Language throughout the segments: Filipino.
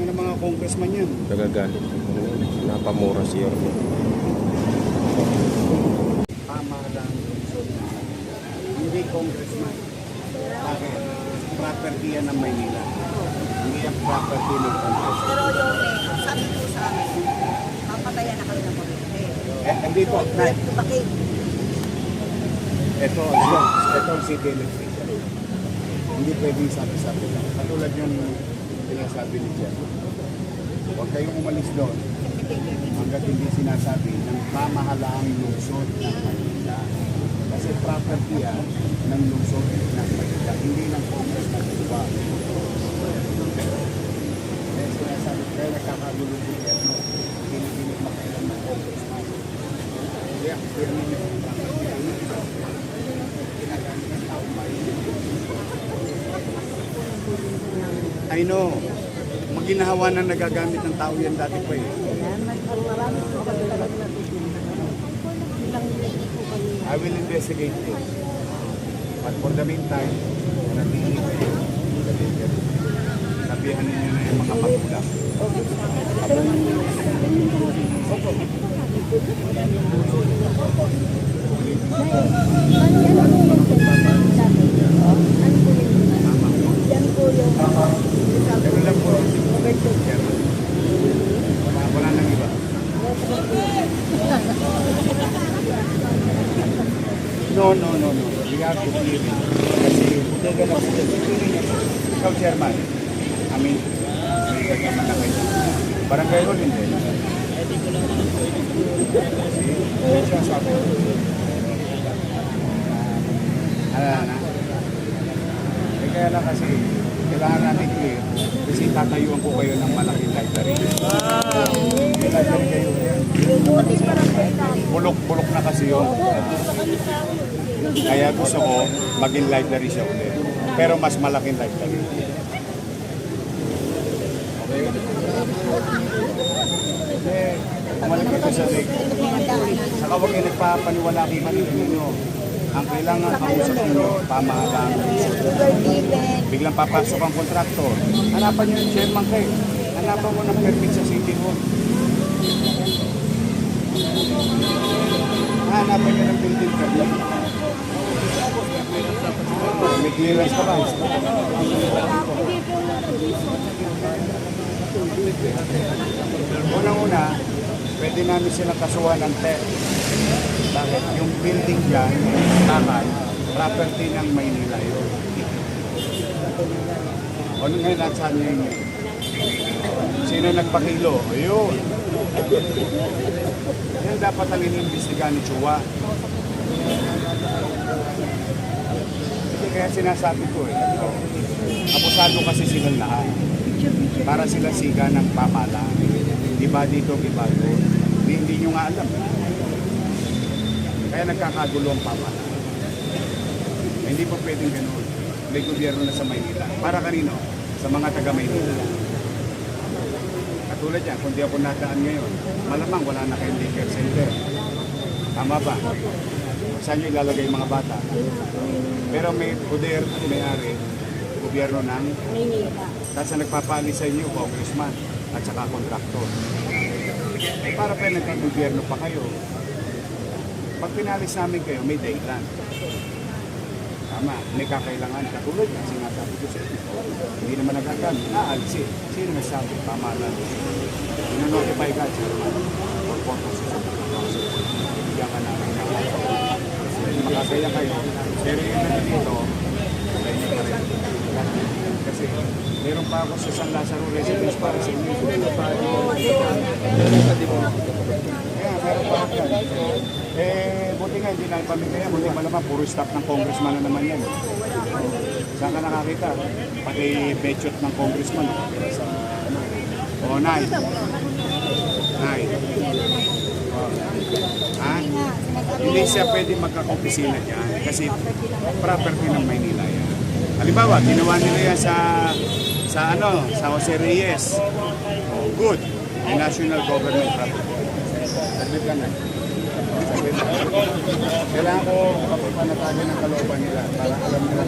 ng mga congressman yan. Nagagalit. Napamura si Yorme. Pamahalaan lungsod. Hindi congressman. Bakit? Property yan ng Maynila. Hindi ang property ng congressman. Pero yung sabi ko sa amin, papatayan na kami ng kuryente. Hindi po. Bakit? Ito ang city electric. Hindi pwedeng sabi-sabi lang. Katulad yung sinasabi ni Jen. Huwag kayong umalis doon hanggat hindi sinasabi ng pamahalaang lungsod ng Maynila. Kasi property yan ng lungsod ng Maynila, hindi ng Congress na iba. Kaya sinasabi, kaya nagkakagulo ng gobyerno, pinipilit makailan ng Congress na. Kaya ninyo yung property yan. Ginagamit ng tao I know. Maginahawa na nagagamit ng tao yan dati pa eh. I will investigate this. But for the meantime, nanatili kayo. Sabihan ninyo na yung mga magulang. Ganun lang po. Wala nang iba. No. We have to clear it. Kasi teka lang po. Ikaw, Chairman. I mean, may gagawin na kayo. Barangay hall, hindi. Kasi, siya sabi. Na. Kaya lang kasi, kailangan natin clear. Kasi tatayuan ko kayo ng malaking library. Library kayo yan. Bulok na kasi yun. Kaya gusto ko maging library siya ulit. Pero mas malaking library. Okay? Kasi umalik ito sa leg. Saka huwag kayo nagpapaniwala kay Manilo. Ang kailangan kausap ninyo, pamahalaan. Biglang papasok ang kontraktor. Hanapan nyo yung chairman kayo. Hanapan mo ng permit sa City Hall. Hanapan nyo ng building permit. May clearance ka ba? Unang-una, pwede namin silang kasuhan ng theft. Bakit? Yung building dyan, taman, property ng Maynila yun. O ngayon, saan nyo yun? Sino nagpakilo? Ayun. Yan dapat ang iniimbestigahan ni Chua. Kaya sinasabi ko abusado kasi silang lahat. Para sila siga ng pamala. Iba dito, iba doon. Hindi nyo nga alam. Kaya nagkakagulo ang pamala. Hindi po pwedeng gano'n. May gobyerno na sa Maynila. Para kanino? Sa mga taga Maynila. Katulad yan, kung di ako nataan ngayon, malamang wala na kayong daycare center. Tama ba? Saan nyo ilalagay yung mga bata? Pero may poder, may-ari, gobyerno ng Maynila. Tapos nagpapali sa inyo, congressman at saka kontraktor. Para pa nagka-gobyerno pa kayo. Pag pinalis namin kayo, may dahilan. Tama, may kakailangan. Katulad yan, sinasabi ko sa inyo. Hindi naman nagagamit. Alisin. Sino nagsabi? Tama lang. Ino-notify ka, chairman. For purposes of the process. Bigyan ka namin. Makakaya kayo. Pero yun na dito, kaya nyo pa rin. Kasi meron pa ako sa San Lazaro residence para sa inyo. Kaya meron pa ako yan. Buti nga hindi na pamilya. Buti malamang puro staff ng congressman na naman yan. Saan ka nakakita? Pati bechot ng congressman. Nay. Hindi siya pwede magkakaopisina dyan kasi property ng Maynila yan. Halimbawa, ginawa nila yan sa Jose Reyes. Good. A national government property. Saglit lang na. Kailangan ko panatagin ng kalooban nila para alam nila.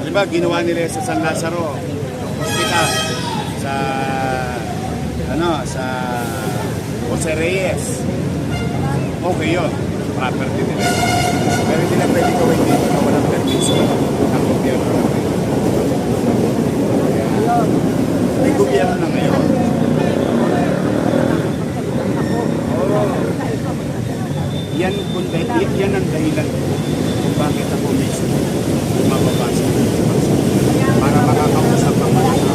Halimbawa, ginawa nila sa San Lazaro. sa sa Jose Reyes. Okay yun, property nila. Pero hindi na pwede gawin dito na walang permiso ng gobyerno na ngayon. May gobyerno na ngayon. Yan ang dahilan kung bakit ako mismo mababasa para makakausap ang mga tao.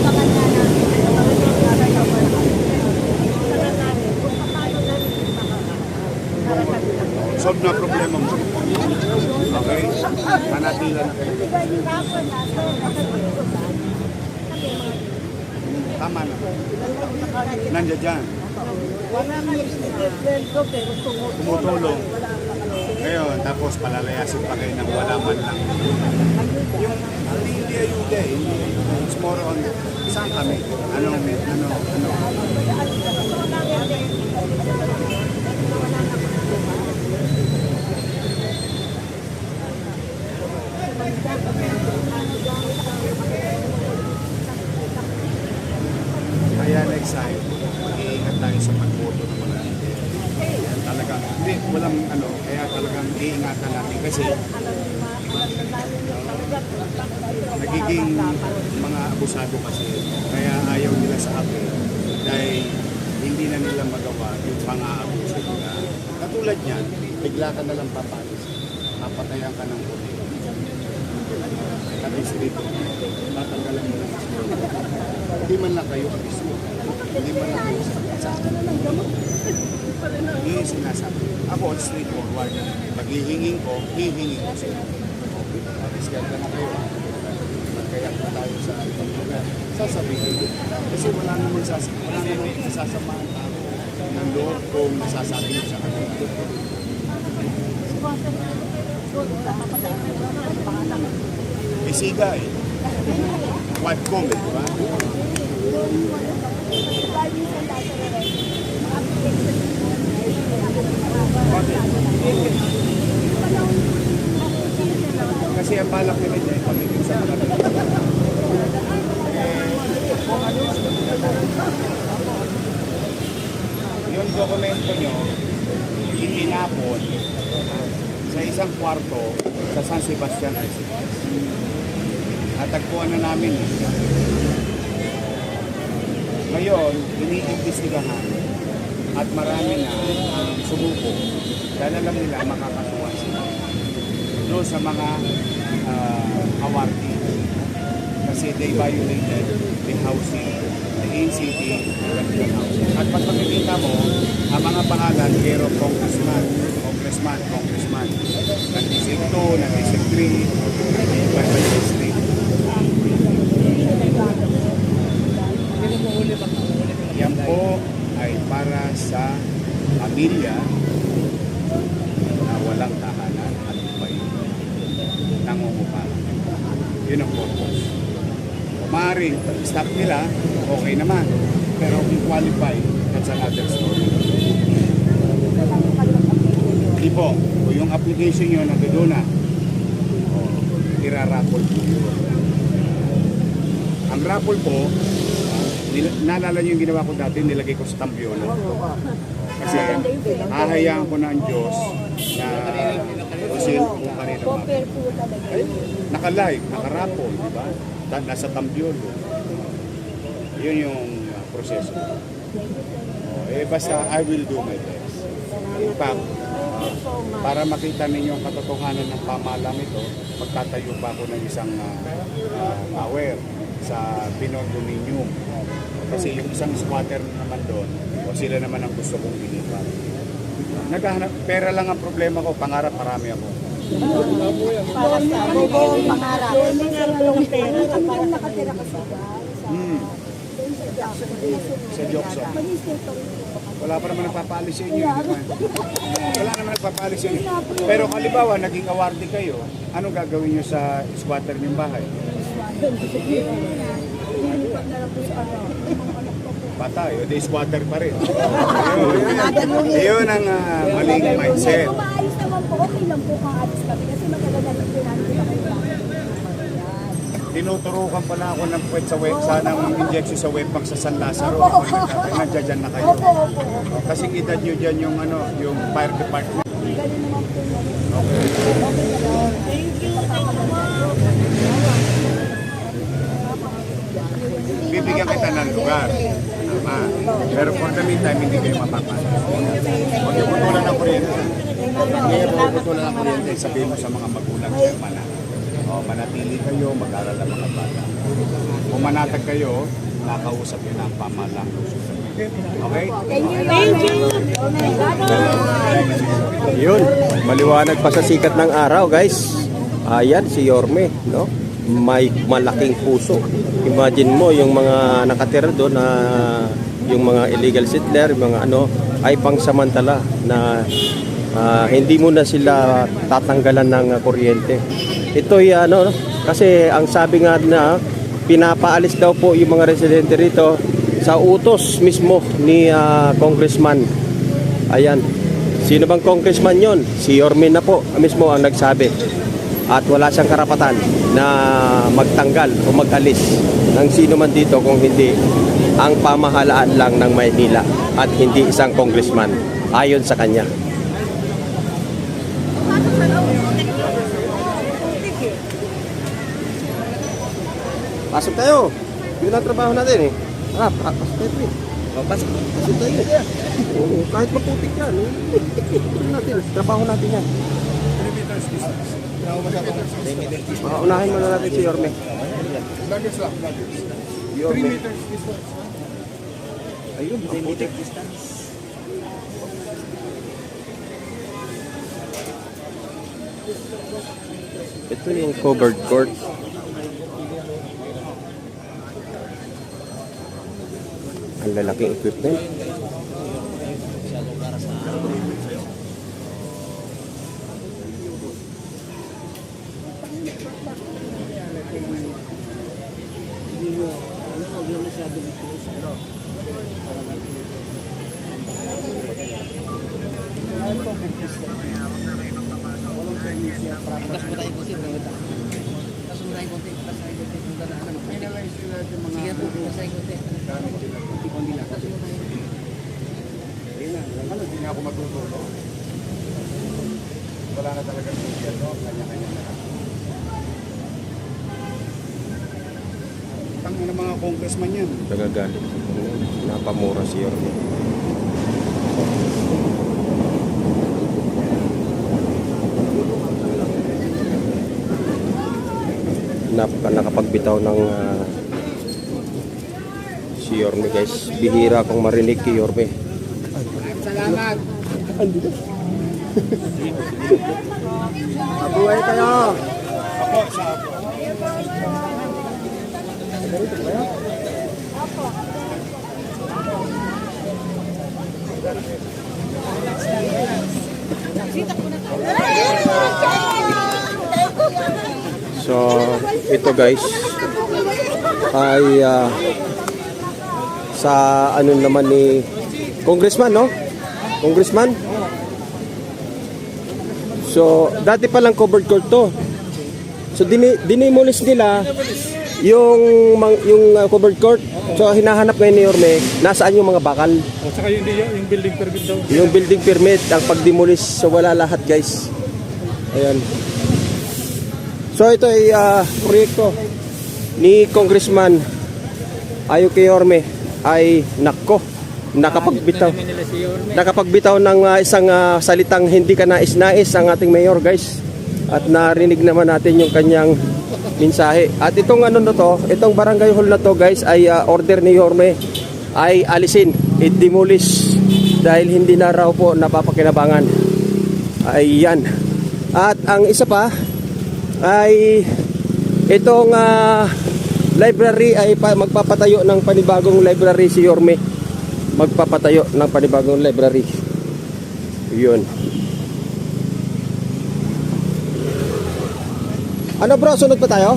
Solve na problema mo. Okay? Manatila na kayo. Tama na. Nandiyan dyan. Tumutulong. Ngayon, tapos palalayasin pa kayo ng wala man lang. Yung hindi ayuda eh. It's more on, saan kami? Ano? Kaya next time, mag-iingat tayo sa pagboto ng mga talaga, hindi, walang kaya talagang iingatan natin kasi nagiging mga abusado kasi kaya ayaw nila sa akin dahil hindi na nila magawa yung pang-aabuso nila. Katulad niyan, bigla ka na lang papalis, papatayan ka ng puti. Kami dito, tatanggalan mo ng gusto. Hindi man lang kayo abismo. Hindi man lang kayo sa hindi yung sinasabi. Ako, straightforward. Pag hihingin ko sila. Discard na kayo. Magkayak na tayo sa ibang lugar. Sasabihin. Kasi wala namang sasamahan tao ng loob kung nasasabi nyo sa kanila. Isiga eh. Quadcom eh, di ba? Kasi ang balak nila dyan, pamigil sa mga yung dokumento nyo, itinapon sa isang kwarto sa San Sebastian Residence. Natagpuan na namin. Ngayon, iniimbestigahan at marami na sumuko dahil alam nila makakasuhan sila doon sa mga awardee kasi they violated the housing, the NCT, at pag makikita mo ang mga pangalan pero congressman ng District 2, ng District 3, ng District. Yan po ay para sa pamilya na walang tahanan at may nangungupahan. Yun ang purpose. Maaaring stop nila, okay naman. Pero kung qualify, that's another story. Hindi po, kung yung application nyo nandoon na, iraraffle po yun. Ang raffle po, naalala nyo yung ginawa ko dati, nilagay ko sa Tampiolo. Kasi hahayaan ko na ang Diyos na usin kung kanina ba. Naka-live, naka-raffle, di ba? Nasa Tampiolo. Yun yung proseso. Basta I will do my best. In fact, para makita ninyo ang katotohanan ng pamahalang ito, magtatayo pa ako ng isang tower sa Pinondominium. Kasi yung isang squatter naman doon, o sila naman ang gusto kong ilipat. Naghahanap, pera lang ang problema ko, pangarap marami ako. Para sa buong pangarap. Para nakatira ka sa Sa Jokson. Wala pa naman nagpapaalis sa inyo. Wala naman nagpapaalis sa inyo. Pero halimbawa, naging awardee kayo, anong gagawin nyo sa squatter ng bahay? Patay, o di squatter pa rin. Yun ang maling mindset. Kung maayos naman po, okay lang po kung alis kami kasi magaganda ng pinansin sa kayo. Tinuturukan pala ako ng puwet sa web, sana ng injection sa web sa San Lazaro. Kaya nandiyan na kayo. Kasi edad nyo dyan yung, ano, yung fire department. Bibigyan kita ng lugar. Tama. Pero for the meantime, hindi kayo mapapasok. Huwag yung putulan ng kuryente. Hindi yung putulan ng kuryente. Sabihin mo sa mga magulang sa mana. O, manatili kayo, mag-aral ang mga bata. Kung manatag kayo, nakausap yun ang pamalang. Okay? Yun, maliwanag pa sa sikat ng araw, guys. Ayan si Yorme, no? May malaking puso. Imagine mo yung mga nakatira doon na yung mga illegal settler, yung mga ano ay pangsamantala na hindi mo na sila tatanggalan ng kuryente. Ito ay ano kasi ang sabi nga na pinapaalis daw po yung mga residente rito sa utos mismo ni congressman. Ayan. Sino bang congressman yon? Si Yorme na po mismo ang nagsabi. At wala siyang karapatan na magtanggal o mag-alis ng sino man dito kung hindi ang pamahalaan lang ng Maynila at hindi isang congressman ayon sa kanya. Pasok tayo. Yun ang trabaho natin eh. Pasok tayo. Pasok tayo. Oo, kahit maputik yan. Trabaho natin yan. 3 meters distance. Unahin muna natin si Yorme. Luggage lang, luggage. 3 Yorme. meters distance. Ayun, maputik. Ito yung covered court. Ang lalaking equipment. Hindi na ako matutulog. Wala na talaga ng gobyerno, kanya-kanya na. Tangin ng mga congressman yan. Nagagalit. Napamura si Yorme. Nakapagbitaw ng si Yorme, guys. Bihira kong marinig kay Yorme. Salamat! Mabuhay kayo! Ako, sa ako. So, ito guys ay sa ano naman ni Congressman, no? Congressman? So, dati palang covered court to. So, dinimulis nila yung covered court. So, hinahanap ngayon ni Yorme, nasaan yung mga bakal? At saka yung building permit daw. Yung building permit, ang pagdimulis. So, wala lahat, guys. Ayan. So, ito ay proyekto ni Congressman Ayo kay Yorme ay nakko. Nakapagbitaw ng isang salitang hindi ka nais-nais ang ating mayor, guys. At narinig naman natin yung kanyang mensahe. At itong ano na to, itong barangay hall na to, guys, ay order ni Yorme ay alisin, i-demolish dahil hindi na raw po napapakinabangan. Ayan. At ang isa pa ay itong library ay magpapatayo ng panibagong library si Yorme. Magpapatayo ng panibagong library. Yun. Ano bro, sunod pa tayo?